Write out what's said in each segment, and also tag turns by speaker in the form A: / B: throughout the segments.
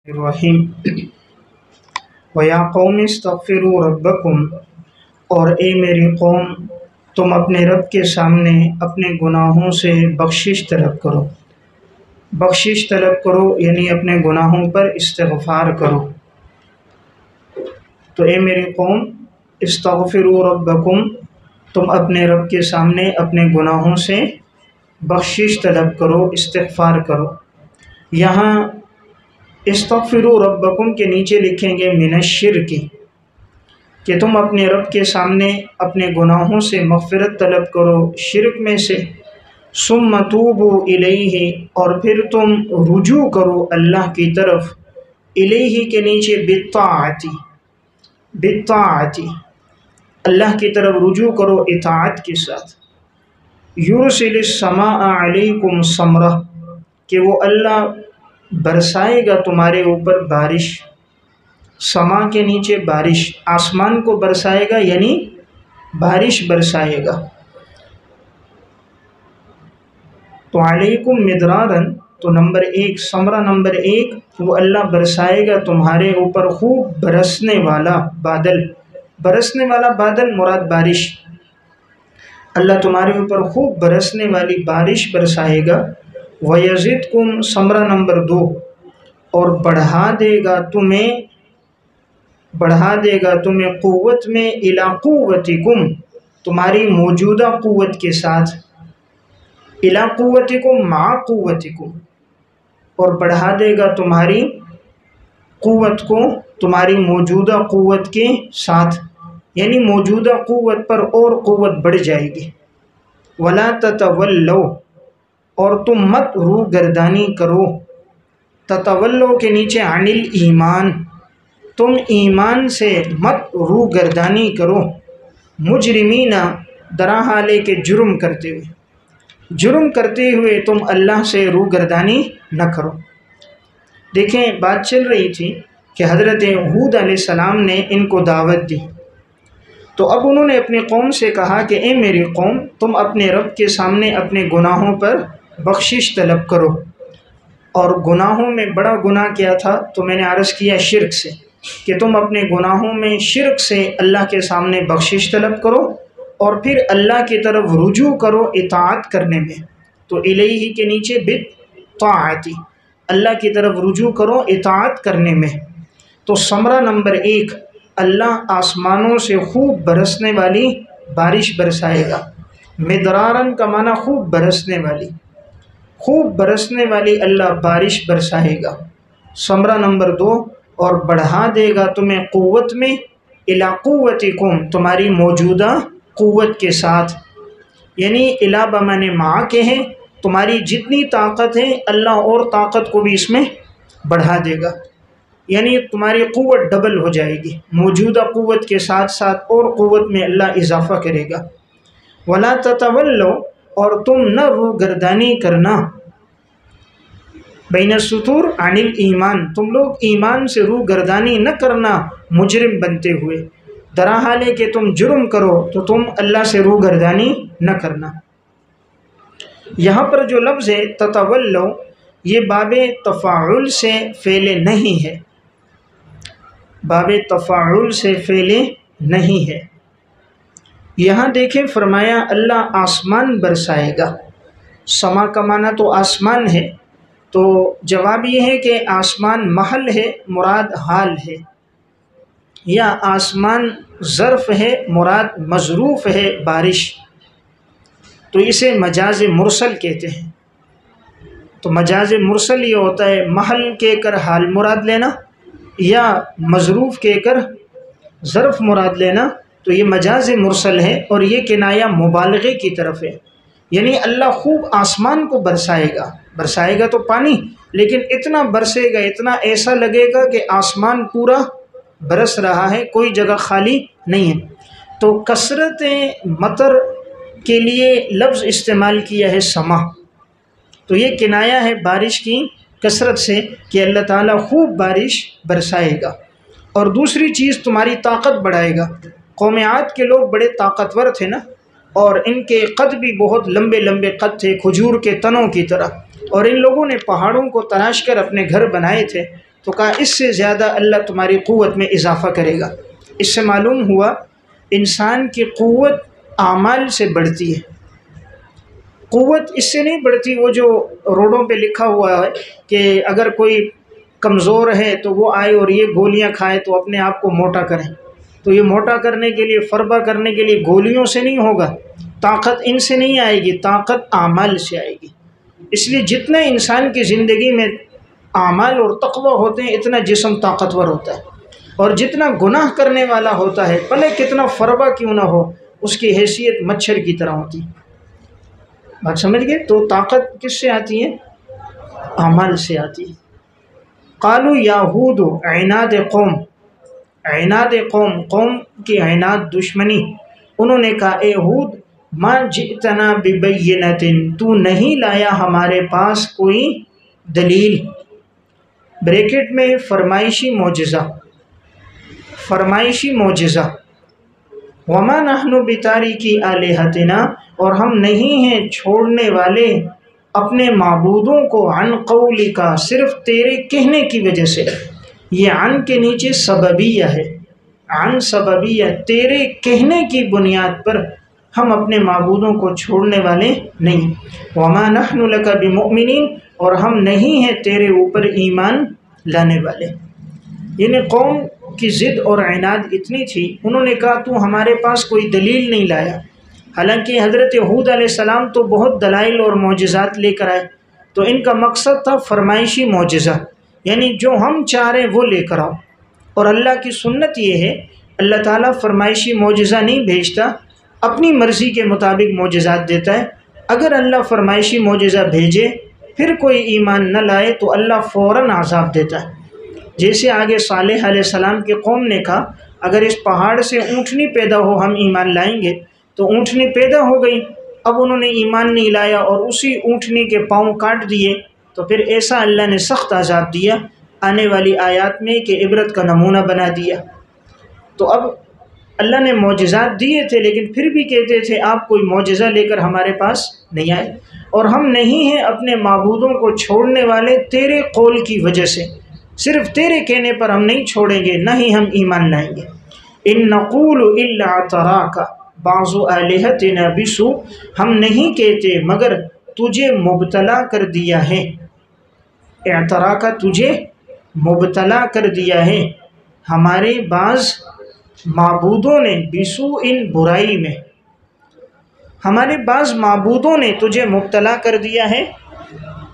A: الرحیم وَيَا قَوْمِ اسْتَغْفِرُوا رَبَّكُمْ، اور اے میری قوم تم اپنے رب کے سامنے اپنے گناہوں سے بخشش طلب کرو۔ بخشش طلب کرو یعنی اپنے گناہوں پر استغفار کرو۔ تو اے میری قوم استغفروا ربکم، تم اپنے رب کے سامنے اپنے گناہوں سے بخشش طلب کرو، استغفار کرو۔ یہاں استغفروا ربکم کے نیچے لکھیں گے من الشرک، کہ تم اپنے رب کے سامنے اپنے گناہوں سے مغفرت طلب کرو شرک میں سے۔ ثم توبوا الیہ، اور پھر تم رجوع کرو اللہ کی طرف، الیہ کے نیچے بالطاعت، اللہ کی طرف رجوع کرو اطاعت کے ساتھ۔ یرسل السماء علیکم سمرہ، کہ وہ اللہ برسائے گا تمہارے اوپر بارش۔ سما کے نیچے بارش، آسمان کو برسائے گا یعنی بارش برسائے گا۔ تو علیکم مدرارن، تو نمبر ایک ثمرہ، نمبر ایک وہ اللہ برسائے گا تمہارے اوپر خوب برسنے والا بادل۔ برسنے والا بادل مراد بارش، اللہ تمہارے اوپر خوب برسنے والی بارش برسائے گا۔ وَيَزِدْكُمْ، ثمرہ نمبر دو، اور بڑھا دے گا تمہیں قوت میں، اِلیٰ قُوَّتِكُمْ، تمہاری موجودہ قوت کے ساتھ، اِلیٰ قُوَّتِكُمْ مع قُوَّتِكُمْ، اور بڑھا دے گا تمہاری قوت کو تمہاری موجودہ قوت کے ساتھ، یعنی موجودہ قوت پر اور قوت بڑھ جائے گی۔ وَلَا تَتَوَلَّوْا، اور تم مت رو گردانی کرو۔ تتولو کے نیچے عن الایمان، تم ایمان سے مت رو گردانی کرو۔ مجرمین، درا حالے کے جرم کرتے ہوئے تم اللہ سے رو گردانی نہ کرو۔ دیکھیں بات چل رہی تھی کہ حضرت ہود علیہ السلام نے ان کو دعوت دی، تو اب انہوں نے اپنی قوم سے کہا کہ اے میری قوم تم اپنے رب کے سامنے اپنے گناہوں پر بخشش طلب کرو۔ اور گناہوں میں بڑا گناہ کیا تھا؟ تو میں نے عرض کیا شرک سے، کہ تم اپنے گناہوں میں شرک سے اللہ کے سامنے بخشش طلب کرو، اور پھر اللہ کی طرف رجوع کرو اطاعت کرنے میں۔ تو الیہ کے نیچے بالطاعت، اللہ کی طرف رجوع کرو اطاعت کرنے میں۔ تو ثمرہ نمبر ایک، اللہ آسمانوں سے خوب برسنے والی بارش برسائے گا۔ مدرارن کا معنی خوب برسنے والی، خوب برسنے والی اللہ بارش برسائے گا۔ ثمرہ نمبر دو، اور بڑھا دے گا تمہیں قوت میں، اِلیٰ قُوَّتِكُمْ، تمہاری موجودہ قوت کے ساتھ، یعنی اِلیٰ بمعنی مع کے ہیں، تمہاری جتنی طاقت ہے اللہ اور طاقت کو بھی اس میں بڑھا دے گا، یعنی تمہاری قوت ڈبل ہو جائے گی، موجودہ قوت کے ساتھ ساتھ اور قوت میں اللہ اضافہ کرے گا۔ وَلَا تَتَوَلَّوْا، اور تم نہ رو گردانی کرنا، بین السطور عن الایمان، تم لوگ ایمان سے رو گردانی نہ کرنا مجرم بنتے ہوئے، درا حالے کہ تم جرم کرو تو تم اللہ سے رو گردانی نہ کرنا۔ یہاں پر جو لفظ ہے تتولو، یہ باب تفاعل سے فعل نہیں ہے، باب تفاعل سے فعل نہیں ہے۔ یہاں دیکھیں فرمایا اللہ آسمان برسائے گا۔ سما کا معنی تو آسمان ہے، تو جواب یہ ہے کہ آسمان محل ہے مراد حال ہے، یا آسمان ظرف ہے مراد مظروف ہے بارش، تو اسے مجاز مرسل کہتے ہیں۔ تو مجاز مرسل یہ ہوتا ہے محل کہہ کر حال مراد لینا، یا مظروف کہہ کر ظرف مراد لینا، تو یہ مجاز مرسل ہے، اور یہ کنایہ مبالغے کی طرف ہے، یعنی اللہ خوب آسمان کو برسائے گا تو پانی، لیکن اتنا برسے گا، اتنا ایسا لگے گا کہ آسمان پورا برس رہا ہے، کوئی جگہ خالی نہیں ہے۔ تو کثرت مطر کے لیے لفظ استعمال کیا ہے سما، تو یہ کنایہ ہے بارش کی کثرت سے کہ اللہ تعالیٰ خوب بارش برسائے گا۔ اور دوسری چیز تمہاری طاقت بڑھائے گا۔ قوم عاد کے لوگ بڑے طاقتور تھے نا، اور ان کے قد بھی بہت لمبے لمبے قد تھے، کھجور کے تنوں کی طرح، اور ان لوگوں نے پہاڑوں کو تراش کر اپنے گھر بنائے تھے۔ تو کہا اس سے زیادہ اللہ تمہاری قوت میں اضافہ کرے گا۔ اس سے معلوم ہوا انسان کی قوت اعمال سے بڑھتی ہے، قوت اس سے نہیں بڑھتی وہ جو روڈوں پہ لکھا ہوا ہے کہ اگر کوئی کمزور ہے تو وہ آئے اور یہ گولیاں کھائے تو اپنے آپ کو موٹا کریں، تو یہ موٹا کرنے کے لیے، فربا کرنے کے لیے گولیوں سے نہیں ہوگا، طاقت ان سے نہیں آئے گی، طاقت اعمال سے آئے گی۔ اس لیے جتنا انسان کی زندگی میں اعمال اور تقوی ہوتے ہیں اتنا جسم طاقتور ہوتا ہے، اور جتنا گناہ کرنے والا ہوتا ہے بھلے کتنا فربا کیوں نہ ہو اس کی حیثیت مچھر کی طرح ہوتی ہے۔ بات سمجھ گئے؟ تو طاقت کس سے آتی ہے؟ اعمال سے آتی ہے۔ قالوا یا ہود عناد قوم، عناد قوم، قوم کی عناد دشمنی، انہوں نے کہا اے ہود ما جئتنا ببینۃ، تو نہیں لایا ہمارے پاس کوئی دلیل، بریکٹ میں فرمائشی معجزہ، فرمائشی معجزہ، وما نحن بتارکی آلہتنا، اور ہم نہیں ہیں چھوڑنے والے اپنے معبودوں کو، عن قولک، صرف تیرے کہنے کی وجہ سے۔ یہ عن کے نیچے سببیہ ہے، عن سببیہ، تیرے کہنے کی بنیاد پر ہم اپنے معبودوں کو چھوڑنے والے نہیں۔ وما نحن لک بمؤمنین، اور ہم نہیں ہیں تیرے اوپر ایمان لانے والے۔ یعنی قوم کی ضد اور عناد اتنی تھی، انہوں نے کہا تو ہمارے پاس کوئی دلیل نہیں لایا، حالانکہ حضرت ہود علیہ السلام تو بہت دلائل اور معجزات لے کر آئے، تو ان کا مقصد تھا فرمائشی معجزہ، یعنی جو ہم چاہ رہے ہیں وہ لے کر آؤ۔ اور اللہ کی سنت یہ ہے، اللہ تعالیٰ فرمائشی معجزہ نہیں بھیجتا، اپنی مرضی کے مطابق معجزات دیتا ہے۔ اگر اللہ فرمائشی معجزہ بھیجے پھر کوئی ایمان نہ لائے تو اللہ فوراً عذاب دیتا ہے۔ جیسے آگے صالح علیہ السلام کی قوم نے کہا اگر اس پہاڑ سے اونٹنی پیدا ہو ہم ایمان لائیں گے، تو اونٹنی پیدا ہو گئی، اب انہوں نے ایمان نہیں لایا اور اسی اونٹنی کے پاؤں کاٹ دیے، تو پھر ایسا اللہ نے سخت عذاب دیا آنے والی آیات میں کہ عبرت کا نمونہ بنا دیا۔ تو اب اللہ نے معجزات دیے تھے لیکن پھر بھی کہتے تھے آپ کوئی معجزہ لے کر ہمارے پاس نہیں آئے، اور ہم نہیں ہیں اپنے معبودوں کو چھوڑنے والے تیرے قول کی وجہ سے، صرف تیرے کہنے پر ہم نہیں چھوڑیں گے، نہ ہی ہم ایمان لائیں گے۔ ان نقول الا اعتراک بعض آلہتنا بسوء، ہم نہیں کہتے مگر تجھے مبتلا کر دیا ہے، اعتراک تجھے مبتلا کر دیا ہے ہمارے بعض معبودوں نے، بسوء ان برائی میں، ہمارے بعض معبودوں نے تجھے مبتلا کر دیا ہے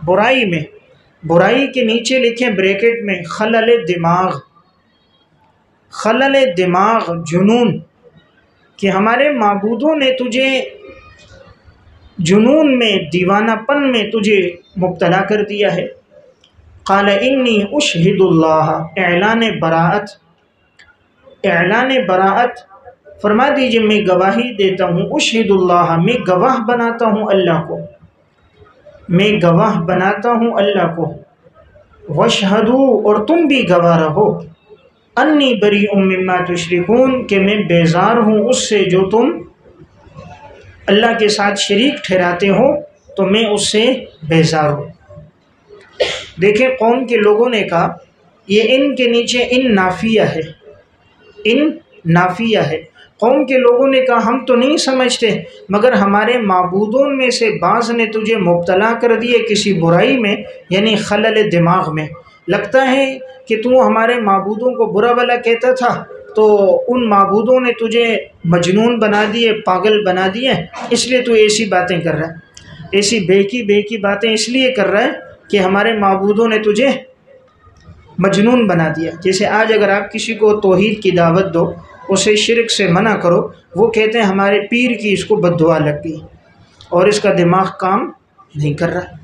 A: برائی میں۔ برائی کے نیچے لکھیں بریکٹ میں خلل دماغ، خلل دماغ، جنون، کہ ہمارے معبودوں نے تجھے جنون میں، دیوانہ پن میں تجھے مبتلا کر دیا ہے۔ قال انی اشہد اللہ، اعلان براءت، اعلان براءت، فرما دیجئے میں گواہی دیتا ہوں، اشہد اللہ، میں گواہ بناتا ہوں اللہ کو، میں گواہ بناتا ہوں اللہ کو، واشہدوا، اور تم بھی گواہ رہو، انی بریء مما تشرکون، کہ میں بیزار ہوں اس سے جو تم اللہ کے ساتھ شریک ٹھہراتے ہو، تو میں اس سے بیزار ہوں۔ دیکھیں قوم کے لوگوں نے کہا، یہ ان کے نیچے ان نافیہ ہے، ان نافیہ ہے۔ قوم کے لوگوں نے کہا ہم تو نہیں سمجھتے مگر ہمارے معبودوں میں سے بعض نے تجھے مبتلا کر دیے کسی برائی میں، یعنی خلل دماغ میں، لگتا ہے کہ تو ہمارے معبودوں کو برا بھلا کہتا تھا تو ان معبودوں نے تجھے مجنون بنا دیے، پاگل بنا دیے، اس لیے تو ایسی باتیں کر رہا ہے، ایسی بے کی باتیں اس لیے کر رہا ہے کہ ہمارے معبودوں نے تجھے مجنون بنا دیا۔ جیسے آج اگر آپ کسی کو توحید کی دعوت دو، اسے شرک سے منع کرو، وہ کہتے ہیں ہمارے پیر کی اس کو بد دعا لگ گئی اور اس کا دماغ کام نہیں کر رہا۔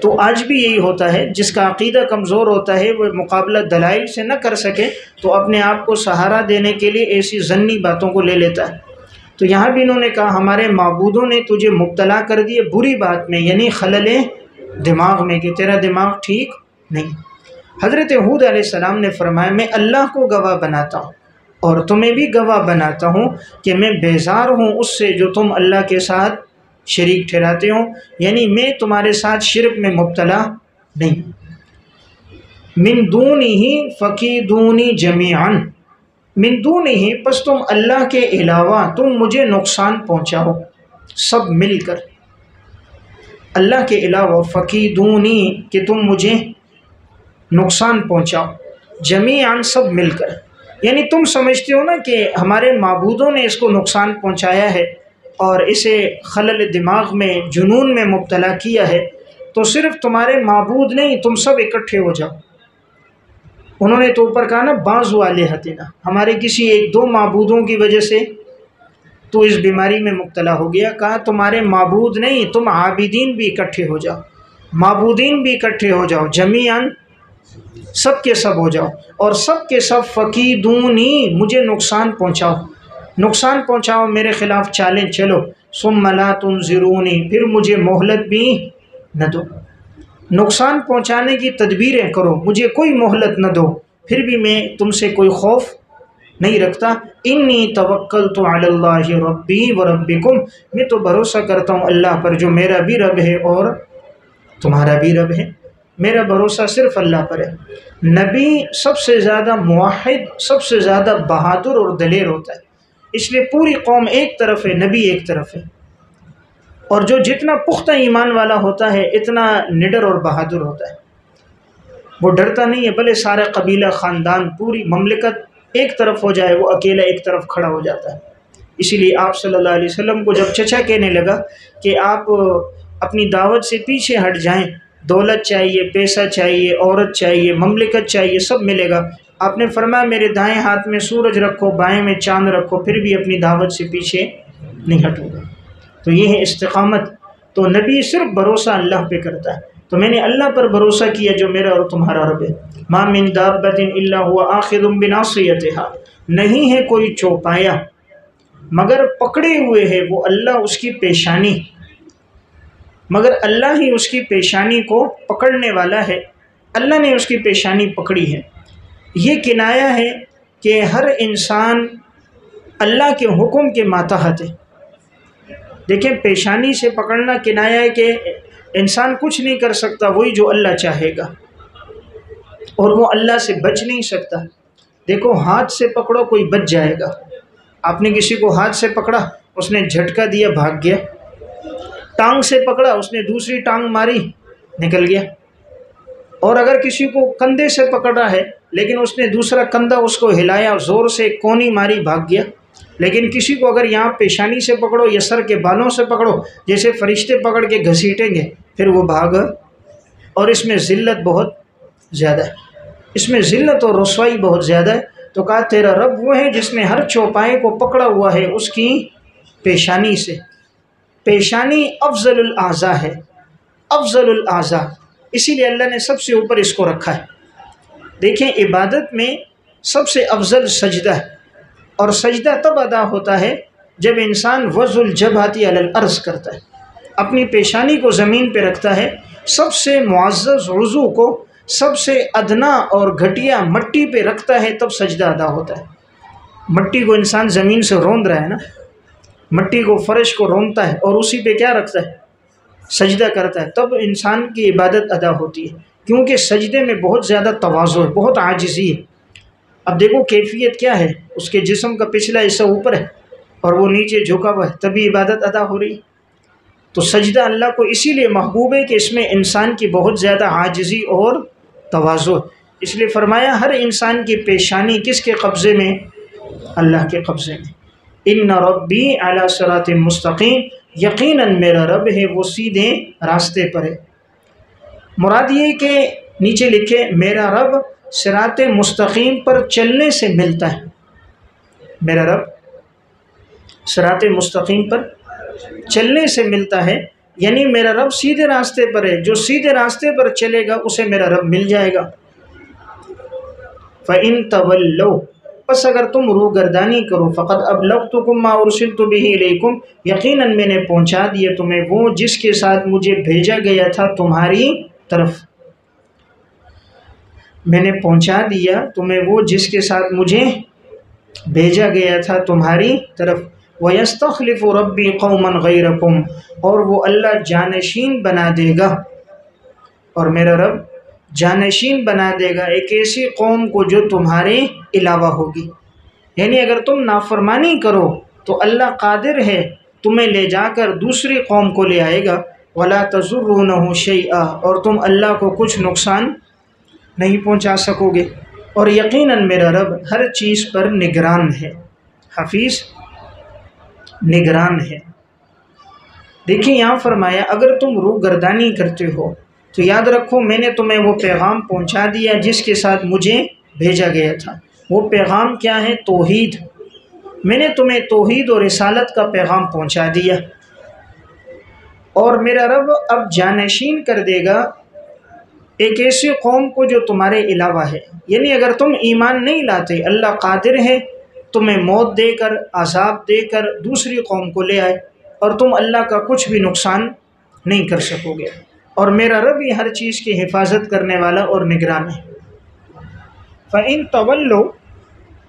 A: تو آج بھی یہی ہوتا ہے، جس کا عقیدہ کمزور ہوتا ہے وہ مقابلہ دلائل سے نہ کر سکے تو اپنے آپ کو سہارا دینے کے لیے ایسی ظنی باتوں کو لے لیتا ہے۔ تو یہاں بھی انہوں نے کہا ہمارے معبودوں نے تجھے مبتلا کر دیے بری بات میں، یعنی خلل دماغ میں، کہ تیرا دماغ ٹھیک نہیں۔ حضرت ہود علیہ السلام نے فرمایا میں اللہ کو گواہ بناتا ہوں اور تمہیں بھی گواہ بناتا ہوں کہ میں بیزار ہوں اس سے جو تم اللہ کے ساتھ شریک ٹھہراتے ہو، یعنی میں تمہارے ساتھ شرک میں مبتلا نہیں، من دونہی فکیدونی جمیعاً، من دونہی پس تم اللہ کے علاوہ تم مجھے نقصان پہنچاؤ سب مل کر، اللہ کے علاوہ فکیدونی کہ تم مجھے نقصان پہنچاؤ، جمیعاً سب مل کر، یعنی تم سمجھتے ہو نا کہ ہمارے معبودوں نے اس کو نقصان پہنچایا ہے اور اسے خلل دماغ میں جنون میں مبتلا کیا ہے، تو صرف تمہارے معبود نہیں، تم سب اکٹھے ہو جاؤ۔ انہوں نے تو اوپر کہا نا بعض آلہتنا، ہمارے کسی ایک دو معبودوں کی وجہ سے تو اس بیماری میں مبتلا ہو گیا، کہا تمہارے معبود نہیں، تم عابدین بھی اکٹھے ہو جاؤ، معبودین بھی اکٹھے ہو جاؤ، جمیعاً سب کے سب ہو جاؤ، اور سب کے سب فکیدونی مجھے نقصان پہنچاؤ، نقصان پہنچاؤ، میرے خلاف چالیں چلو، ثم لا تنظرونی پھر مجھے مہلت بھی نہ دو، نقصان پہنچانے کی تدبیریں کرو، مجھے کوئی مہلت نہ دو، پھر بھی میں تم سے کوئی خوف نہیں رکھتا۔ انی توکلت علی اللہ ربی و ربکم، میں تو بھروسہ کرتا ہوں اللہ پر جو میرا بھی رب ہے اور تمہارا بھی رب ہے، میرا بھروسہ صرف اللہ پر ہے۔ نبی سب سے زیادہ موحد، سب سے زیادہ بہادر اور دلیر ہوتا ہے، اس لیے پوری قوم ایک طرف ہے، نبی ایک طرف ہے، اور جو جتنا پختہ ایمان والا ہوتا ہے اتنا نڈر اور بہادر ہوتا ہے، وہ ڈرتا نہیں ہے، بھلے سارا قبیلہ خاندان پوری مملکت ایک طرف ہو جائے وہ اکیلا ایک طرف کھڑا ہو جاتا ہے۔ اسی لیے آپ صلی اللہ علیہ وسلم کو جب چچا کہنے لگا کہ آپ اپنی دعوت سے پیچھے ہٹ جائیں، دولت چاہیے، پیسہ چاہیے، عورت چاہیے، مملکت چاہیے، سب ملے گا، آپ نے فرمایا میرے دائیں ہاتھ میں سورج رکھو، بائیں میں چاند رکھو، پھر بھی اپنی دعوت سے پیچھے نہیں ہٹوں گا۔ تو یہ ہے استقامت۔ تو نبی صرف بھروسہ اللہ پہ کرتا ہے، تو میں نے اللہ پر بھروسہ کیا جو میرا اور تمہارا رب ہے۔ ما من دابۃ الا هو آخذ بناصیتها، نہیں ہے کوئی چوپایا مگر پکڑے ہوئے ہے وہ اللہ اس کی پیشانی، مگر اللہ ہی اس کی پیشانی کو پکڑنے والا ہے، اللہ نے اس کی پیشانی پکڑی ہے۔ یہ کنایا ہے کہ ہر انسان اللہ کے حکم کے ماتحت ہے۔ دیکھیں پیشانی سے پکڑنا کنایا ہے کہ انسان کچھ نہیں کر سکتا، وہی جو اللہ چاہے گا، اور وہ اللہ سے بچ نہیں سکتا۔ دیکھو ہاتھ سے پکڑو کوئی بچ جائے گا، آپ نے کسی کو ہاتھ سے پکڑا اس نے جھٹکا دیا بھاگ گیا، ٹانگ سے پکڑا اس نے دوسری ٹانگ ماری نکل گیا، اور اگر کسی کو کندھے سے پکڑا ہے لیکن اس نے دوسرا کندھا اس کو ہلایا زور سے کونی ماری بھاگ گیا۔ لیکن کسی کو اگر یہاں پیشانی سے پکڑو یا سر کے بالوں سے پکڑو جیسے فرشتے پکڑ کے گھسیٹیں گے پھر وہ بھاگ، اور اس میں ذلت بہت زیادہ ہے، اس میں ذلت اور رسوائی بہت زیادہ ہے۔ تو کہا تیرا رب وہ ہے جس نے ہر چوپائے کو پکڑا ہوا ہے اس کی پیشانی سے، پیشانی افضل الاعضاء ہے، افضل الاعضاء، اسی لیے اللہ نے سب سے اوپر اس کو رکھا ہے۔ دیکھیں عبادت میں سب سے افضل سجدہ ہے، اور سجدہ تب ادا ہوتا ہے جب انسان وضع الجبہۃ علی الارض کرتا ہے، اپنی پیشانی کو زمین پہ رکھتا ہے، سب سے معزز عضو کو سب سے ادنا اور گھٹیا مٹی پہ رکھتا ہے، تب سجدہ ادا ہوتا ہے۔ مٹی کو انسان زمین سے روند رہا ہے نا، مٹی کو فرش کو رونتا ہے اور اسی پہ کیا رکھتا ہے؟ سجدہ کرتا ہے، تب انسان کی عبادت ادا ہوتی ہے، کیونکہ سجدے میں بہت زیادہ تواضع ہے، بہت عاجزی ہے۔ اب دیکھو کیفیت کیا ہے، اس کے جسم کا پچھلا حصہ اوپر ہے اور وہ نیچے جھکا ہوا ہے، تبھی عبادت ادا ہو رہی ہے۔ تو سجدہ اللہ کو اسی لیے محبوب ہے کہ اس میں انسان کی بہت زیادہ عاجزی اور تواضع، اس لیے فرمایا ہر انسان کی پیشانی کس کے قبضے میں؟ اللہ کے قبضے میں۔ ان ربی علی صراط مستقیم، یقیناً میرا رب ہے وہ سیدھے راستے پر ہے۔ مراد یہ کہ نیچے لکھے میرا رب صراط مستقیم پر چلنے سے ملتا ہے، میرا رب صراط مستقیم پر چلنے سے ملتا ہے، یعنی میرا رب سیدھے راستے پر ہے، جو سیدھے راستے پر چلے گا اسے میرا رب مل جائے گا۔ فَإِن تَوَلَّوْا، پس اگر تم روگردانی کرو، فقد ابلغتکم ما ارسلت بہ الیکم، یقیناً میں نے پہنچا دیا تمہیں وہ جس کے ساتھ مجھے بھیجا گیا تھا تمہاری طرف، میں نے پہنچا دیا تمہیں وہ جس کے ساتھ مجھے بھیجا گیا تھا تمہاری طرف۔ وَيَسْتَخْلِفُ رَبِّي قَوْمًا غَيْرَكُمْ، اور وہ اللہ جانشین بنا دے گا، اور میرا رب جانشین بنا دے گا ایک ایسی قوم کو جو تمہارے علاوہ ہوگی. یعنی اگر تم نافرمانی کرو تو اللہ قادر ہے تمہیں لے جا کر دوسری قوم کو لے آئے گا. وَلَا تَضُرُّونَهُ شَيْئًا، اور تم اللہ کو کچھ نقصان نہیں پہنچا سکو گے. اور یقیناً میرا رب ہر چیز پر نگران ہے، حفیظ نگران ہے. دیکھیں یہاں فرمایا اگر تم روگردانی کرتے ہو تو یاد رکھو میں نے تمہیں وہ پیغام پہنچا دیا جس کے ساتھ مجھے بھیجا گیا تھا. وہ پیغام کیا ہے؟ توحید. میں نے تمہیں توحید اور رسالت کا پیغام پہنچا دیا. اور میرا رب اب جانشین کر دے گا ایک ایسی قوم کو جو تمہارے علاوہ ہے. یعنی اگر تم ایمان نہیں لاتے اللہ قادر ہے تمہیں موت دے کر عذاب دے کر دوسری قوم کو لے آئے اور تم اللہ کا کچھ بھی نقصان نہیں کر سکو گے. اور میرا رب ہی ہر چیز کی حفاظت کرنے والا اور نگران ہے. فَإِن تَوَلَّوْا،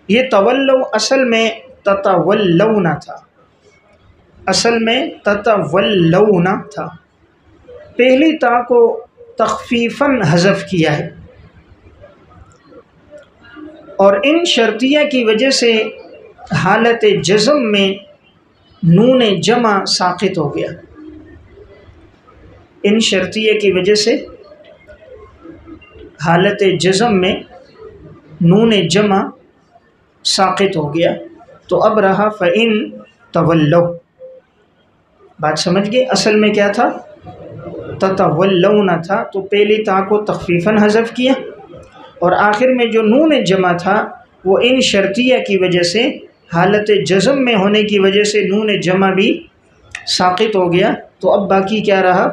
A: یہ تولو اصل میں تتولون تھا، اصل میں تتولون تھا. پہلی تا کو تخفیفاً حذف کیا ہے اور ان شرطیہ کی وجہ سے حالت جزم میں نون جمع ساقط ہو گیا. ان شرطیہ کی وجہ سے حالت جزم میں نون جمع ساقط ہو گیا. تو اب رہا فَإِن تَوَلَّوْا. بات سمجھ گئے؟ اصل میں کیا تھا؟ تتولون تھا، تو پہلی تا کو تخفیفاً حذف کیا اور آخر میں جو نون جمع تھا وہ ان شرطیہ کی وجہ سے حالت جزم میں ہونے کی وجہ سے نون جمع بھی ساقط ہو گیا. تو اب باقی کیا رہا؟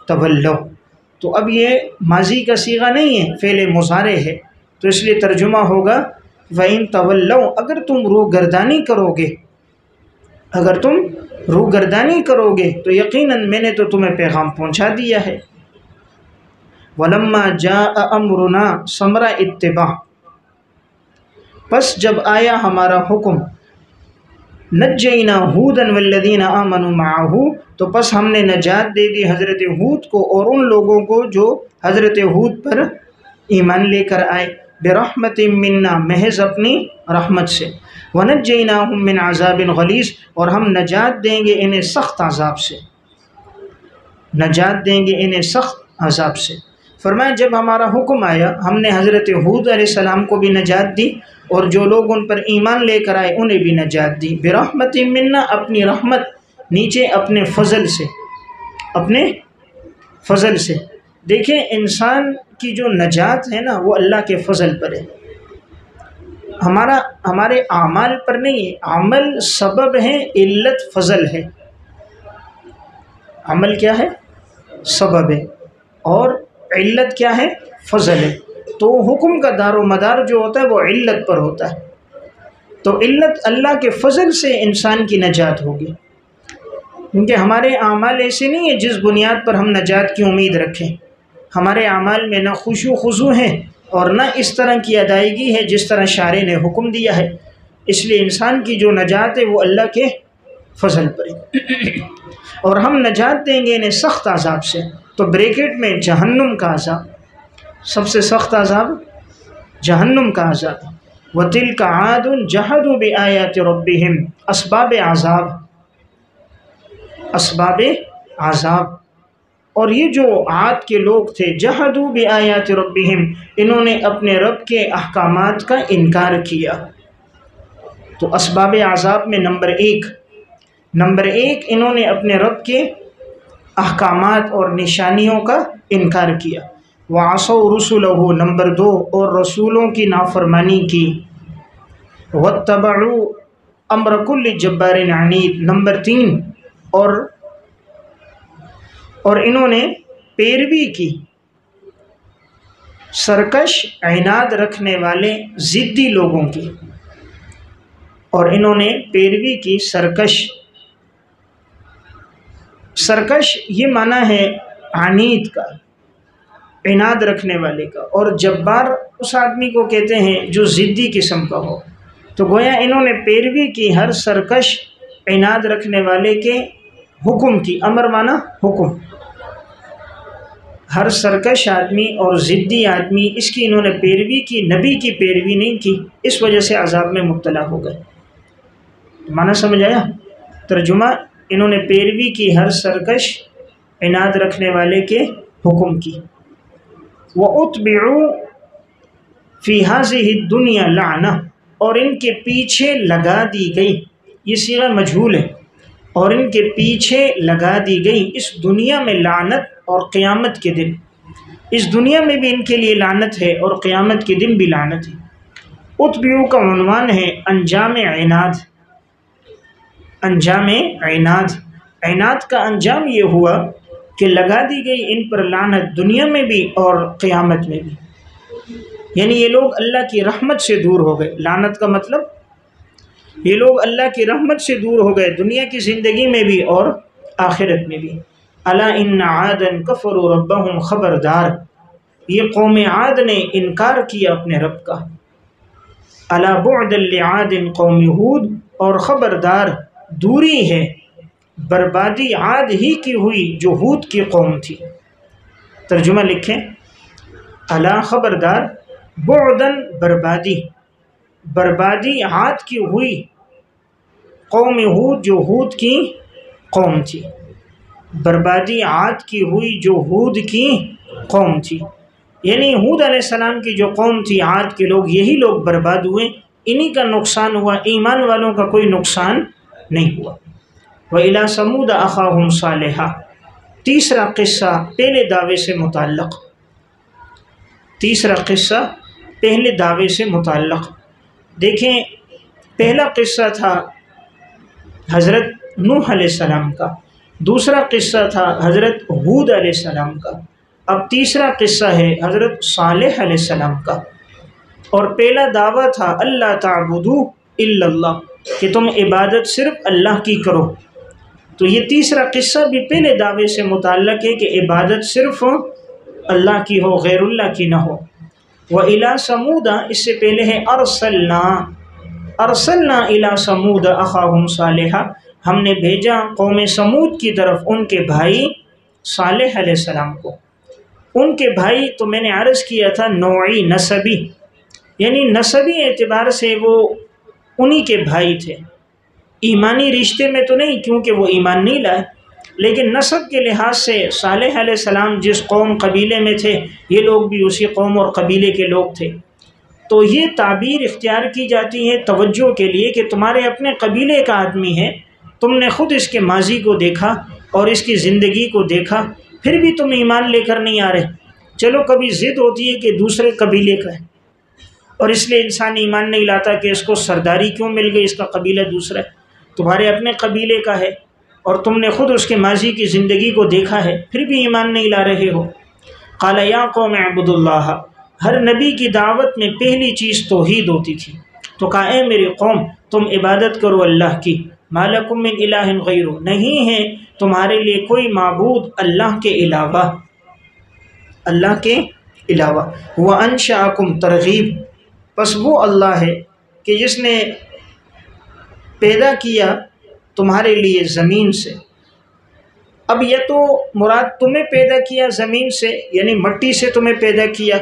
A: تولو. تو اب یہ ماضی کا صیغہ نہیں ہے، فعل مضارع ہے، تو اس لیے ترجمہ ہوگا وَإِن تَوَلَّوْا، اگر تم روگردانی کرو گے، اگر تم روگردانی کرو گے تو یقیناً میں نے تو تمہیں پیغام پہنچا دیا ہے. وَلَمَّا جَاءَ أَمْرُنَا ثَمَرَ اتِّبَاعٍ، پس جب آیا ہمارا حکم نجینا ہودًا والذین آمنوا معہ، تو پس ہم نے نجات دے دی حضرت ہود کو اور ان لوگوں کو جو حضرت ہود پر ایمان لے کر آئے. برحمت منا، محض اپنی رحمت سے. ونجیناہم من عذاب غلیظ، اور ہم نجات دیں گے انہیں سخت عذاب سے، نجات دیں گے انہیں سخت عذاب سے. فرمایا جب ہمارا حکم آیا ہم نے حضرت ہود علیہ السلام کو بھی نجات دی اور جو لوگ ان پر ایمان لے کر آئے انہیں بھی نجات دی. برحمت منا، اپنی رحمت، نیچے اپنے فضل سے، اپنے فضل سے. دیکھیں انسان کی جو نجات ہے نا وہ اللہ کے فضل پر ہے، ہمارے اعمال پر نہیں ہے. عمل سبب ہے، علت فضل ہے. عمل کیا ہے؟ سبب ہے، اور علت کیا ہے؟ فضل ہے. تو حکم کا دار و مدار جو ہوتا ہے وہ علت پر ہوتا ہے. تو علت اللہ کے فضل سے انسان کی نجات ہوگی، کیونکہ ہمارے اعمال ایسے نہیں ہیں جس بنیاد پر ہم نجات کی امید رکھیں. ہمارے اعمال میں نہ خشوع و خضوع ہے اور نہ اس طرح کی ادائیگی ہے جس طرح شارع نے حکم دیا ہے. اس لیے انسان کی جو نجات ہے وہ اللہ کے فضل پر ہے. اور ہم نجات دیں گے انہیں سخت عذاب سے. تو بریکٹ میں جہنم کا عذاب، سب سے سخت عذاب جہنم کا عذاب. وَتِلْكَ عَادٌ جَحَدُوا بِآيَاتِ رَبِّهِمْ، اسباب عذاب، اسباب عذاب. اور یہ جو عاد کے لوگ تھے جہدوا بآیات ربہم، انہوں نے اپنے رب کے احکامات کا انکار کیا. تو اسباب عذاب میں نمبر ایک انہوں نے اپنے رب کے احکامات اور نشانیوں کا انکار کیا. وعصوا رسلہ، نمبر 2، اور رسولوں کی نافرمانی کی. واتبعوا امر کل جبار عنید، نمبر 3، اور انہوں نے پیروی کی سرکش عناد رکھنے والے ضدی لوگوں کی. اور انہوں نے پیروی کی سرکش یہ معنی ہے عنید کا، عناد رکھنے والے کا. اور جبار اس آدمی کو کہتے ہیں جو ضدی قسم کا ہو. تو گویا انہوں نے پیروی کی ہر سرکش عناد رکھنے والے کے حکم کی. امر معنی حکم، ہر سرکش آدمی اور ضدی آدمی، اس کی انہوں نے پیروی کی، نبی کی پیروی نہیں کی، اس وجہ سے عذاب میں مبتلا ہو گئے۔ معنی سمجھ آیا؟ ترجمہ، انہوں نے پیروی کی ہر سرکش عناد رکھنے والے کے حکم کی۔ وَأُتْبِعُوا فِي هَذِهِ الدُّنْيَا لَعْنَةً، اور ان کے پیچھے لگا دی گئی، یہ صیغہ مجہول ہے، اور ان کے پیچھے لگا دی گئی اس دنیا میں لعنت اور قیامت کے دن۔ اس دنیا میں بھی ان کے لیے لعنت ہے اور قیامت کے دن بھی لعنت ہے۔ اتبعوا کا عنوان ہے انجام عناد، انجام عناد، عناد کا انجام یہ ہوا کہ لگا دی گئی ان پر لعنت دنیا میں بھی اور قیامت میں بھی، یعنی یہ لوگ اللہ کی رحمت سے دور ہو گئے۔ لعنت کا مطلب یہ لوگ اللہ کی رحمت سے دور ہو گئے، دنیا کی زندگی میں بھی اور آخرت میں بھی۔ الا ان عادا کفروا ربهم، خبردار یہ قوم عاد نے انکار کیا اپنے رب کا۔ الا بعدا لعاد قوم ہود، اور خبردار دوری ہے، بربادی عاد ہی کی ہوئی جو ہود کی قوم تھی۔ ترجمہ لکھیں، الا خبردار، بعدن بربادی، بربادی عاد کی ہوئی قوم ہود جو ہود کی قوم تھی، بربادی عاد کی ہوئی جو ہود کی قوم تھی، یعنی ہود علیہ السلام کی جو قوم تھی عاد کے لوگ، یہی لوگ برباد ہوئے، انہی کا نقصان ہوا، ایمان والوں کا کوئی نقصان نہیں ہوا۔ وَإِلَىٰ ثَمُودَ أَخَاهُمْ صَالِحًا، تیسرا قصہ پہلے دعوے سے متعلق، تیسرا قصہ پہلے دعوے سے متعلق۔ دیکھیں، پہلا قصہ تھا حضرت نوح علیہ السلام کا، دوسرا قصہ تھا حضرت ہود علیہ السلام کا، اب تیسرا قصہ ہے حضرت صالح علیہ السلام کا۔ اور پہلا دعویٰ تھا اللہ تعبدوا الا اللہ، کہ تم عبادت صرف اللہ کی کرو، تو یہ تیسرا قصہ بھی پہلے دعوے سے متعلق ہے کہ عبادت صرف اللہ کی ہو، غیر اللہ کی نہ ہو۔ وَإِلَىٰ ثَمُودَ، اس سے پہلے ہے ارسلنا الی ثمود اخاہم صالحا، ہم نے بھیجا قوم ثمود کی طرف ان کے بھائی صالح علیہ السلام کو۔ ان کے بھائی تو میں نے عرض کیا تھا نوعی، نسبی، یعنی نسبی اعتبار سے وہ انہی کے بھائی تھے، ایمانی رشتے میں تو نہیں کیونکہ وہ ایمان نہیں لائے، لیکن نسب کے لحاظ سے صالح علیہ السلام جس قوم قبیلے میں تھے، یہ لوگ بھی اسی قوم اور قبیلے کے لوگ تھے۔ تو یہ تعبیر اختیار کی جاتی ہے توجہ کے لیے کہ تمہارے اپنے قبیلے کا آدمی ہے، تم نے خود اس کے ماضی کو دیکھا اور اس کی زندگی کو دیکھا، پھر بھی تم ایمان لے کر نہیں آ رہے۔ چلو کبھی ضد ہوتی ہے کہ دوسرے قبیلے کا ہے، اور اس لیے انسان ایمان نہیں لاتا کہ اس کو سرداری کیوں مل گئی، اس کا قبیلہ دوسرا ہے، تمہارے اپنے قبیلے کا ہے اور تم نے خود اس کے ماضی کی زندگی کو دیکھا ہے، پھر بھی ایمان نہیں لا رہے ہو۔ قال یا قوم اعبدوا اللہ، ہر نبی کی دعوت میں پہلی چیز توحید ہوتی تھی، تو کہا اے میری قوم تم عبادت کرو اللہ کی، ما لکم من الہ غیرہ، نہیں ہے تمہارے لیے کوئی معبود اللہ کے علاوہ، اللہ کے علاوہ۔ وَأَنشَأَكُمْ، ترغیب، پس وہ اللہ ہے کہ جس نے پیدا کیا تمہارے لیے زمین سے۔ اب یہ تو مراد تمہیں پیدا کیا زمین سے، یعنی مٹی سے تمہیں پیدا کیا،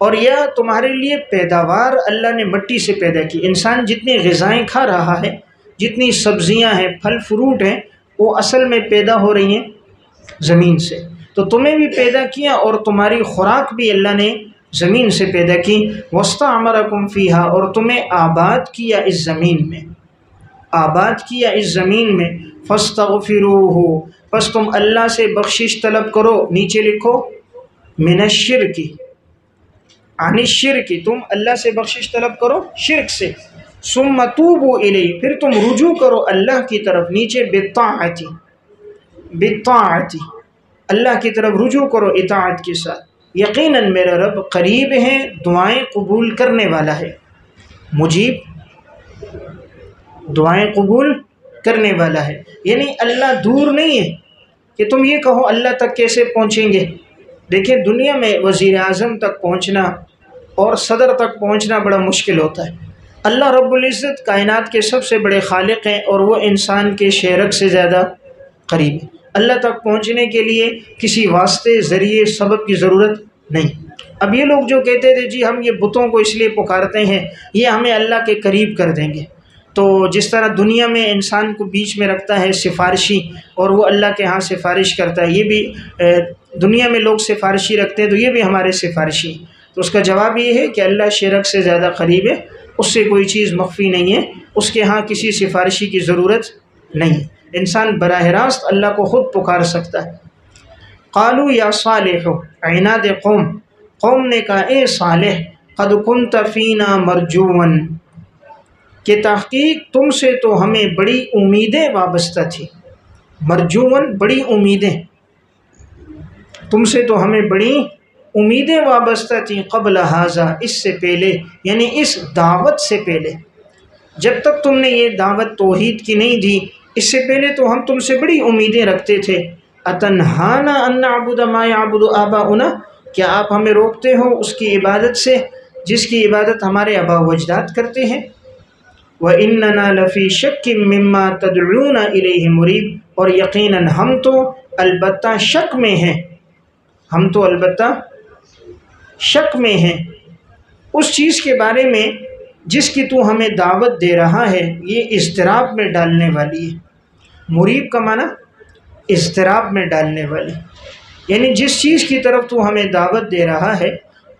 A: اور یا تمہارے لیے پیداوار اللہ نے مٹی سے پیدا کی۔ انسان جتنی غذائیں کھا رہا ہے، جتنی سبزیاں ہیں، پھل فروٹ ہیں، وہ اصل میں پیدا ہو رہی ہیں زمین سے، تو تمہیں بھی پیدا کیا اور تمہاری خوراک بھی اللہ نے زمین سے پیدا کی۔ وَاسْتَعْمَرَكُمْ فِيهَا، اور تمہیں آباد کیا اس زمین میں، آباد کیا اس زمین میں۔ فَاسْتَغْفِرُوهُ، پس تم اللہ سے بخشش طلب کرو، نیچے لکھو من الشرک، عن الشرک، تم اللہ سے بخشش طلب کرو شرک سے۔ ثم توبوا الیہ، پھر تم رجوع کرو اللہ کی طرف، نیچے بالطاعت، بالطاعت، اللہ کی طرف رجوع کرو اطاعت کے ساتھ۔ یقیناً میرا رب قریب ہے، دعائیں قبول کرنے والا ہے، مجیب، دعائیں قبول کرنے والا ہے، یعنی اللہ دور نہیں ہے کہ تم یہ کہو اللہ تک کیسے پہنچیں گے۔ دیکھیں دنیا میں وزیر اعظم تک پہنچنا اور صدر تک پہنچنا بڑا مشکل ہوتا ہے، اللہ رب العزت کائنات کے سب سے بڑے خالق ہیں اور وہ انسان کے شہرک سے زیادہ قریب ہے۔ اللہ تک پہنچنے کے لیے کسی واسطے ذریعے سبب کی ضرورت نہیں۔ اب یہ لوگ جو کہتے تھے جی ہم یہ بتوں کو اس لیے پکارتے ہیں یہ ہمیں اللہ کے قریب کر دیں گے، تو جس طرح دنیا میں انسان کو بیچ میں رکھتا ہے سفارشی اور وہ اللہ کے ہاں سفارش کرتا ہے، یہ بھی دنیا میں لوگ سفارشی رکھتے ہیں تو یہ بھی ہمارے سفارشی۔ تو اس کا جواب یہ ہے کہ اللہ شرک سے زیادہ قریب ہے، اس سے کوئی چیز مخفی نہیں ہے، اس کے ہاں کسی سفارشی کی ضرورت نہیں، انسان براہ راست اللہ کو خود پکار سکتا ہے۔ قالوا یا صالح، عناد قوم نے کہا اے صالح، قد کنت فینا مرجوا، کہ تحقیق تم سے تو ہمیں بڑی امیدیں وابستہ تھی، مرجون بڑی امیدیں، تم سے تو ہمیں بڑی امیدیں وابستہ تھیں، قبل ھذا اس سے پہلے، یعنی اس دعوت سے پہلے، جب تک تم نے یہ دعوت توحید کی نہیں دی اس سے پہلے تو ہم تم سے بڑی امیدیں رکھتے تھے۔ اتنہانا ان نعبد ما یعبد آباؤنا، کیا آپ ہمیں روکتے ہو اس کی عبادت سے جس کی عبادت ہمارے آبا و اجداد کرتے ہیں؟ وَإِنَّنَا لَفِي شَكٍّ مِّمَّا تَدْعُونَ إِلَيْهِ مُرِيبٍ، اور یقیناً ہم تو البتہ شک میں ہیں، ہم تو البتہ شک میں ہیں اس چیز کے بارے میں جس کی تو ہمیں دعوت دے رہا ہے، یہ اضطراب میں ڈالنے والی ہے۔ مریب کا معنی اضطراب میں ڈالنے والی، یعنی جس چیز کی طرف تو ہمیں دعوت دے رہا ہے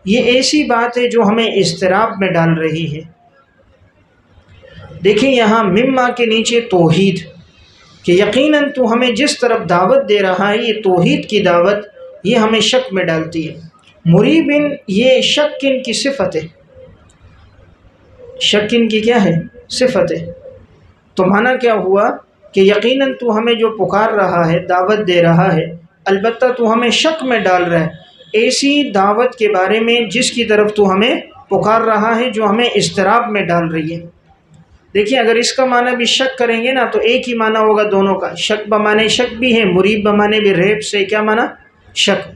A: یہ ایسی بات ہے جو ہمیں اضطراب میں ڈال رہی ہے۔ دیکھیں یہاں مما کے نیچے توحید، کہ یقیناً تو ہمیں جس طرف دعوت دے رہا ہے یہ توحید کی دعوت، یہ ہمیں شک میں ڈالتی ہے۔ مریبن یہ شکن کی صفت ہے، شکن کی کیا ہے؟ صفت ہے۔ تو معنی کیا ہوا کہ یقیناً تو ہمیں جو پکار رہا ہے دعوت دے رہا ہے، البتہ تو ہمیں شک میں ڈال رہا ہے ایسی دعوت کے بارے میں جس کی طرف تو ہمیں پکار رہا ہے جو ہمیں اضطراب میں ڈال رہی ہے۔ دیکھیں اگر اس کا معنی بھی شک کریں گے نا تو ایک ہی معنی ہوگا دونوں کا، شک بمانے شک بھی ہے، مریب بمانے بھی، ریب سے کیا معنی؟ شک،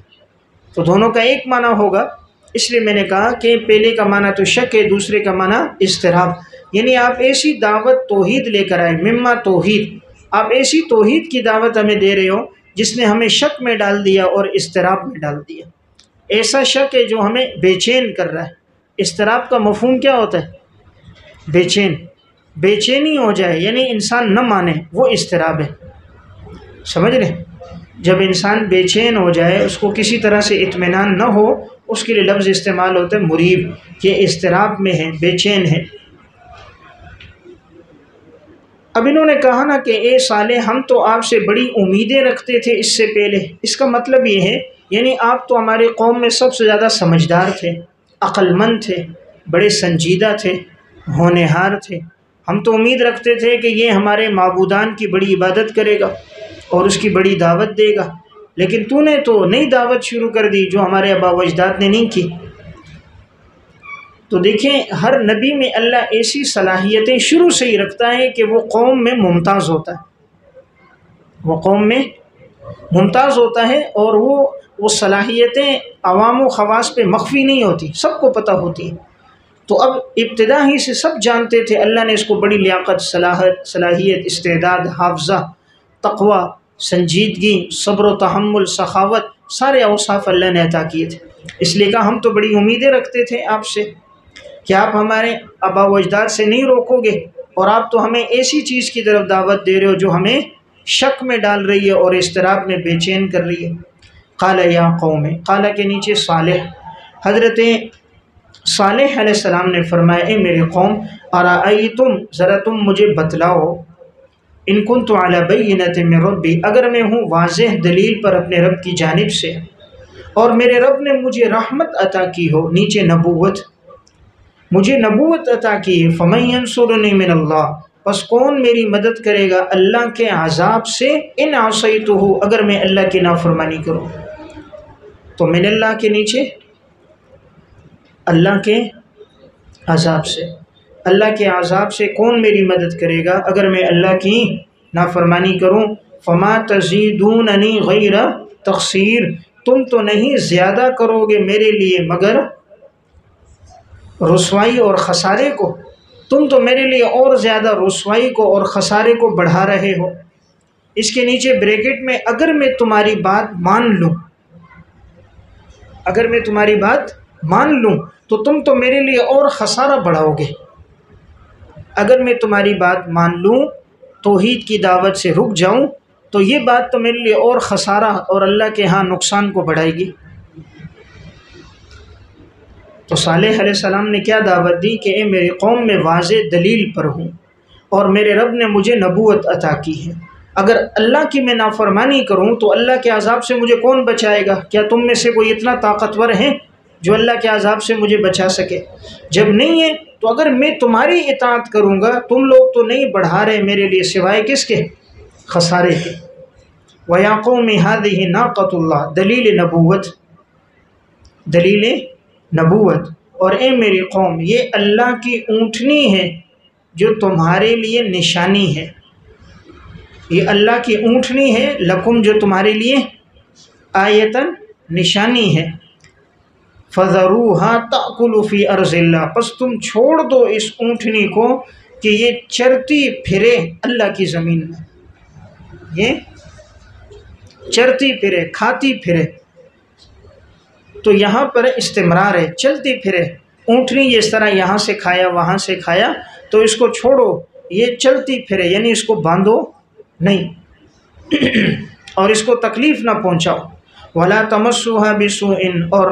A: تو دونوں کا ایک معنی ہوگا۔ اس لیے میں نے کہا کہ پہلے کا معنی تو شک ہے، دوسرے کا معنی اضطراب، یعنی آپ ایسی دعوت توحید لے کر آئے، مما توحید، آپ ایسی توحید کی دعوت ہمیں دے رہے ہو جس نے ہمیں شک میں ڈال دیا اور اضطراب میں ڈال دیا، ایسا شک ہے جو ہمیں بے چین کر رہا ہے۔ اضطراب کا مفہوم کیا ہوتا ہے؟ بے چین، بے چینی ہو جائے، یعنی انسان نہ مانے، وہ اضطراب ہے، سمجھ رہے؟ جب انسان بے چین ہو جائے، اس کو کسی طرح سے اطمینان نہ ہو، اس کے لیے لفظ استعمال ہوتا ہے مریب، یہ اضطراب میں ہے، بے چین ہے۔ اب انہوں نے کہا نا کہ اے صالح ہم تو آپ سے بڑی امیدیں رکھتے تھے اس سے پہلے، اس کا مطلب یہ ہے یعنی آپ تو ہماری قوم میں سب سے زیادہ سمجھدار تھے، عقل مند تھے، بڑے سنجیدہ تھے، ہونہار تھے، ہم تو امید رکھتے تھے کہ یہ ہمارے معبودان کی بڑی عبادت کرے گا اور اس کی بڑی دعوت دے گا، لیکن تو نے تو نئی دعوت شروع کر دی جو ہمارے آبا و اجداد نے نہیں کی۔ تو دیکھیں ہر نبی میں اللہ ایسی صلاحیتیں شروع سے ہی رکھتا ہے کہ وہ قوم میں ممتاز ہوتا ہے، وہ قوم میں ممتاز ہوتا ہے، اور وہ صلاحیتیں عوام و خواص پہ مخفی نہیں ہوتی، سب کو پتہ ہوتی ہے۔ تو اب ابتدا ہی سے سب جانتے تھے اللہ نے اس کو بڑی لیاقت، صلاحیت، استعداد، حافظہ، تقوی، سنجیدگی، صبر و تحمل، سخاوت، سارے اوصاف اللہ نے عطا کیے تھے، اس لیے کہا ہم تو بڑی امیدیں رکھتے تھے آپ سے کہ آپ ہمارے آبا و اجداد سے نہیں روکو گے، اور آپ تو ہمیں ایسی چیز کی طرف دعوت دے رہے ہو جو ہمیں شک میں ڈال رہی ہے اور اضطراب میں بے چین کر رہی ہے۔ قال یا قوم، قال کے نیچے صالح، حضرت صالح علیہ السلام نے فرمایا اے میرے قوم، ارأیتم، ذرا تم مجھے بتلاؤ، ان کنت علی بینۃ من ربی، اگر میں ہوں واضح دلیل پر اپنے رب کی جانب سے اور میرے رب نے مجھے رحمت عطا کی ہو، نیچے نبوت، مجھے نبوت عطا کی ہے، فمن ینصرنی من اللہ، پس کون میری مدد کرے گا اللہ کے عذاب سے، ان عصیتہ، اگر میں اللہ کی نافرمانی کروں۔ تو من اللہ کے نیچے اللہ کے عذاب سے، اللہ کے عذاب سے کون میری مدد کرے گا اگر میں اللہ کی نافرمانی کروں۔ فما تزیدوننی غیر تقصیر، تم تو نہیں زیادہ کرو گے میرے لیے مگر رسوائی اور خسارے کو، تم تو میرے لیے اور زیادہ رسوائی کو اور خسارے کو بڑھا رہے ہو۔ اس کے نیچے بریکٹ میں اگر میں تمہاری بات مان لوں، اگر میں تمہاری بات مان لوں تو تم تو میرے لیے اور خسارہ بڑھاؤ گے۔ اگر میں تمہاری بات مان لوں، توحید کی دعوت سے رک جاؤں، تو یہ بات تو میرے لیے اور خسارہ اور اللہ کے ہاں نقصان کو بڑھائے گی۔ تو صالح علیہ السلام نے کیا دعوت دی کہ اے میری قوم میں واضح دلیل پر ہوں اور میرے رب نے مجھے نبوت عطا کی ہے، اگر اللہ کی میں نافرمانی کروں تو اللہ کے عذاب سے مجھے کون بچائے گا؟ کیا تم میں سے کوئی اتنا طاقتور ہے جو اللہ کے عذاب سے مجھے بچا سکے؟ جب نہیں ہے تو اگر میں تمہاری اطاعت کروں گا، تم لوگ تو نہیں بڑھا رہے میرے لیے سوائے کس کے؟ خسارے کے۔ وَيَا قَوْمِ هَذِهِ نَاقَةُ اللَّهِ، دلیل نبوت، دلیل نبوت، اور اے میری قوم یہ اللہ کی اونٹنی ہے جو تمہارے لیے نشانی ہے، یہ اللہ کی اونٹنی ہے، لکم جو تمہارے لیے آیتن نشانی ہے، فَذَرُوهَا تَأْكُلُ فِي أَرْضِ اللَّهِ، پس تم چھوڑ دو اس اونٹنی کو کہ یہ چرتی پھرے اللہ کی زمین میں، یہ چرتی پھرے، کھاتی پھرے۔ تو یہاں پر استمرار ہے، چلتی پھرے اونٹنی، اس طرح یہاں سے کھایا وہاں سے کھایا، تو اس کو چھوڑو، یہ چلتی پھرے، یعنی اس کو باندھو نہیں اور اس کو تکلیف نہ پہنچاؤ۔ وَلَا تَمَسُّوهَا بِسُوءٍ، اور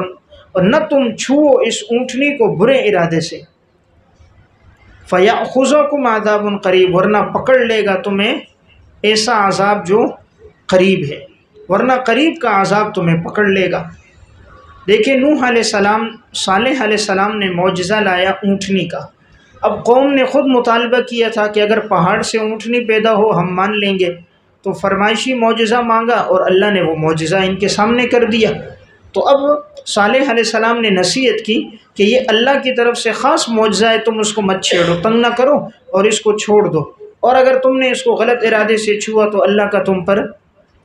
A: نہ تم چھو اس اونٹنی کو برے ارادے سے، فَيَأْخُذَكُمْ عَذَابٌ قَرِيبٌ، ورنہ پکڑ لے گا تمہیں ایسا عذاب جو قریب ہے، ورنہ قریب کا عذاب تمہیں پکڑ لے گا۔ دیکھیں نوح علیہ السلام، صالح علیہ السلام نے معجزہ لایا اونٹنی کا، اب قوم نے خود مطالبہ کیا تھا کہ اگر پہاڑ سے اونٹنی پیدا ہو ہم مان لیں گے، تو فرمائشی معجزہ مانگا اور اللہ نے وہ معجزہ ان کے سامنے کر دیا۔ تو اب صالح علیہ السلام نے نصیحت کی کہ یہ اللہ کی طرف سے خاص معجزہ ہے، تم اس کو مت چھیڑو، تنگ نہ کرو اور اس کو چھوڑ دو، اور اگر تم نے اس کو غلط ارادے سے چھوا تو اللہ کا تم پر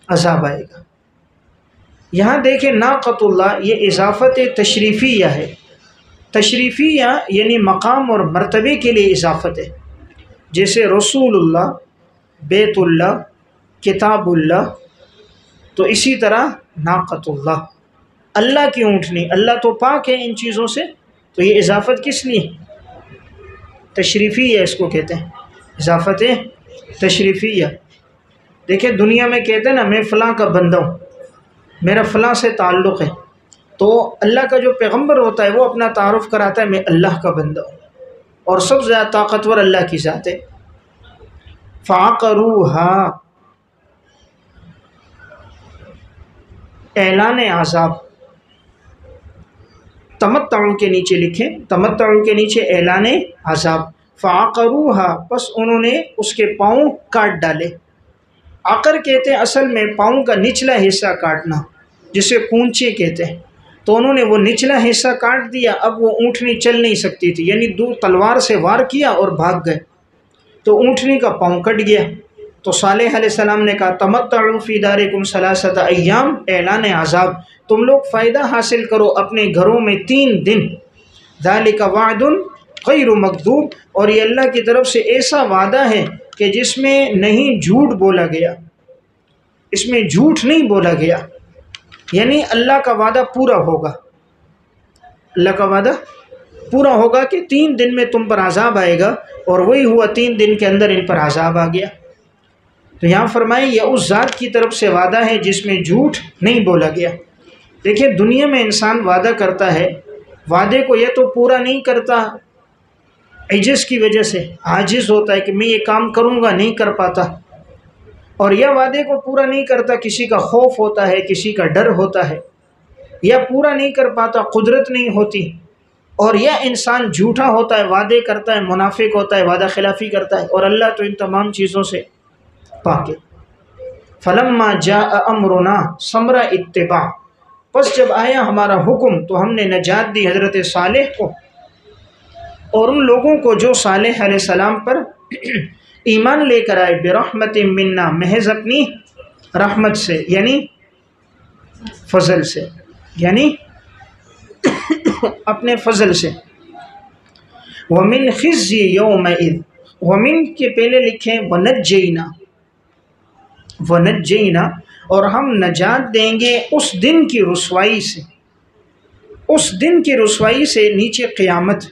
A: عذاب آئے گا۔ یہاں دیکھیں ناقۃ اللہ، یہ اضافت تشریفیہ ہے، تشریفیہ یعنی مقام اور مرتبے کے لیے اضافت ہے، جیسے رسول اللہ، بیت اللہ، کتاب اللہ، تو اسی طرح ناقۃ اللہ، اللہ کی اونٹنی، اللہ تو پاک ہے ان چیزوں سے، تو یہ اضافت کس لیے؟ تشریفیہ اس کو کہتے ہیں، اضافت تشریفیہ۔ دیکھیں دنیا میں کہتے ہیں نا میں فلاں کا بندہ ہوں، میرا فلاں سے تعلق ہے، تو اللہ کا جو پیغمبر ہوتا ہے وہ اپنا تعارف کراتا ہے میں اللہ کا بندہ ہوں، اور سب سے زیادہ طاقتور اللہ کی ذات ہے۔ فَعَقَرُوهَا، اعلان عذاب، تمتعو کے نیچے لکھیں، تمتعو کے نیچے اعلان عذاب، فَعَقَرُوهَا، پس انہوں نے اس کے پاؤں کاٹ ڈالے۔ عقر کہتے ہیں اصل میں پاؤں کا نچلا حصہ کاٹنا، جسے پونچے کہتے ہیں، تو انہوں نے وہ نچلا حصہ کاٹ دیا، اب وہ اونٹنی چل نہیں سکتی تھی، یعنی دو تلوار سے وار کیا اور بھاگ گئے، تو اونٹنی کا پاؤں کٹ گیا۔ تو صالح علیہ السلام نے کہا تمتعوا فی دارکم ثلاثۃ ایام، اعلان عذاب، تم لوگ فائدہ حاصل کرو اپنے گھروں میں 3 دن، ذالک وعد غیر مکذوب، اور یہ اللہ کی طرف سے ایسا وعدہ ہے کہ جس میں نہیں جھوٹ بولا گیا، اس میں جھوٹ نہیں بولا گیا، یعنی اللہ کا وعدہ پورا ہوگا، اللہ کا وعدہ پورا ہوگا کہ 3 دن میں تم پر عذاب آئے گا، اور وہی ہوا، 3 دن کے اندر ان پر عذاب آ گیا۔ تو یہاں فرمائے یہ اس ذات کی طرف سے وعدہ ہے جس میں جھوٹ نہیں بولا گیا۔ دیکھیں دنیا میں انسان وعدہ کرتا ہے، وعدے کو یہ تو پورا نہیں کرتا عجز کی وجہ سے، عاجز ہوتا ہے کہ میں یہ کام کروں گا، نہیں کر پاتا، اور یا وعدے کو پورا نہیں کرتا، کسی کا خوف ہوتا ہے، کسی کا ڈر ہوتا ہے، یا پورا نہیں کر پاتا، قدرت نہیں ہوتی، اور یا انسان جھوٹا ہوتا ہے، وعدے کرتا ہے، منافق ہوتا ہے، وعدہ خلافی کرتا ہے، اور اللہ تو ان تمام چیزوں سے پاک ہے۔ فلما جاء امرنا ثمر اتباع، پس جب آیا ہمارا حکم تو ہم نے نجات دی حضرت صالح کو اور ان لوگوں کو جو صالح علیہ السلام پر ایمان لے کر آئے، برحمت منا، محض اپنی رحمت سے، یعنی فضل سے، یعنی اپنے فضل سے۔ ومن خزي يومئذ، ومن کے پہلے لکھیں ونجینا، ونجینا، اور ہم نجات دیں گے اس دن کی رسوائی سے، اس دن کی رسوائی سے نیچے قیامت۔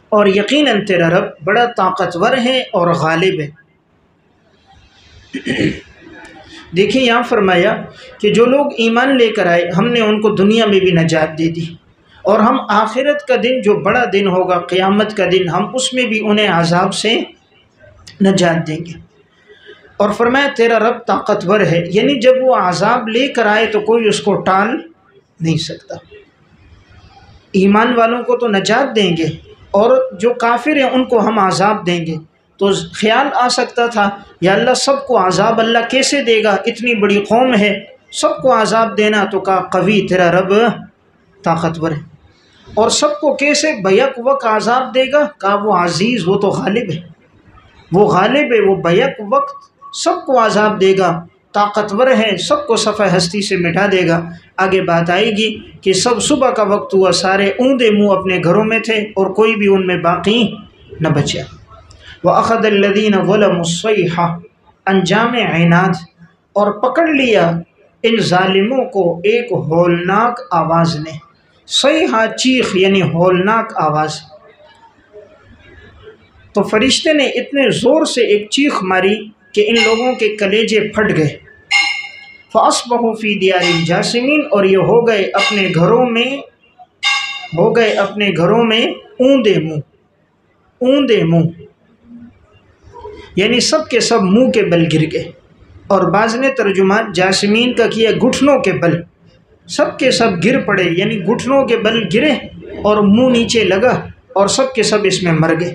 A: اور یقیناً تیرا رب بڑا طاقتور ہے اور غالب ہے۔ دیکھیں یہاں فرمایا کہ جو لوگ ایمان لے کر آئے ہم نے ان کو دنیا میں بھی نجات دے دی، اور ہم آخرت کا دن جو بڑا دن ہوگا قیامت کا دن، ہم اس میں بھی انہیں عذاب سے نجات دیں گے۔ اور فرمایا تیرا رب طاقتور ہے، یعنی جب وہ عذاب لے کر آئے تو کوئی اس کو ٹال نہیں سکتا۔ ایمان والوں کو تو نجات دیں گے، اور جو کافر ہیں ان کو ہم عذاب دیں گے۔ تو خیال آ سکتا تھا یا اللہ سب کو عذاب اللہ کیسے دے گا، اتنی بڑی قوم ہے سب کو عذاب دینا، تو کہا قوی تیرا رب طاقتور ہے، اور سب کو کیسے بیک وقت عذاب دے گا، کہا وہ عزیز، وہ تو غالب ہے، وہ غالب ہے، وہ بیک وقت سب کو عذاب دے گا، طاقتور ہے، سب کو صفحہ ہستی سے مٹا دے گا۔ آگے بات آئے گی کہ سب صبح کا وقت ہوا، سارے اوندے منہ اپنے گھروں میں تھے اور کوئی بھی ان میں باقی نہ بچا۔ وَأَخَذَ الَّذِينَ ظَلَمُوا الصَّيْحَةُ، انجام عناد، اور پکڑ لیا ان ظالموں کو ایک ہولناک آواز نے۔ صیحہ چیخ یعنی ہولناک آواز۔ تو فرشتے نے اتنے زور سے ایک چیخ ماری کہ ان لوگوں کے کلیجے پھٹ گئے۔ فَأَصْبَحُوا فِي دِيَارِهِمْ جَاثِمِينَ، اور یہ ہو گئے اپنے گھروں میں اوندے منہ، یعنی سب کے سب منہ کے بل گر گئے۔ اور بعض نے ترجمہ جاسمین کا کیا گھٹنوں کے بل، سب کے سب گر پڑے، یعنی گھٹنوں کے بل گرے اور منہ نیچے لگا اور سب کے سب اس میں مر گئے۔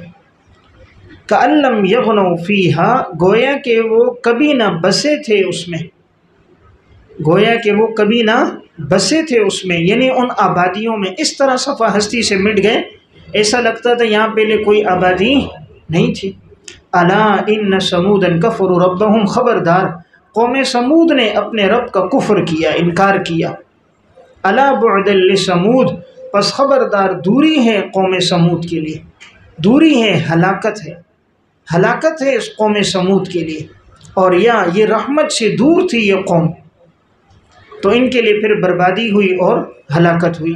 A: كَأَن لَّمْ يَغْنَوْا فِيهَا، گویا کہ وہ کبھی نہ بسے تھے اس میں، گویا کہ وہ کبھی نہ بسے تھے اس میں، یعنی ان آبادیوں میں۔ اس طرح صفحہ ہستی سے مٹ گئے، ایسا لگتا تھا یہاں پہلے کوئی آبادی نہیں تھی۔ الا ان ثمودا کفروا ربهم، خبردار قوم سمود نے اپنے رب کا کفر کیا، انکار کیا۔ الا بعدا لثمود، پس خبردار دوری ہے قوم سمود کے لیے، دوری ہے، ہلاکت ہے اس قوم سمود کے لیے۔ اور یا یہ رحمت سے دور تھی یہ قوم، تو ان کے لیے پھر بربادی ہوئی اور ہلاکت ہوئی۔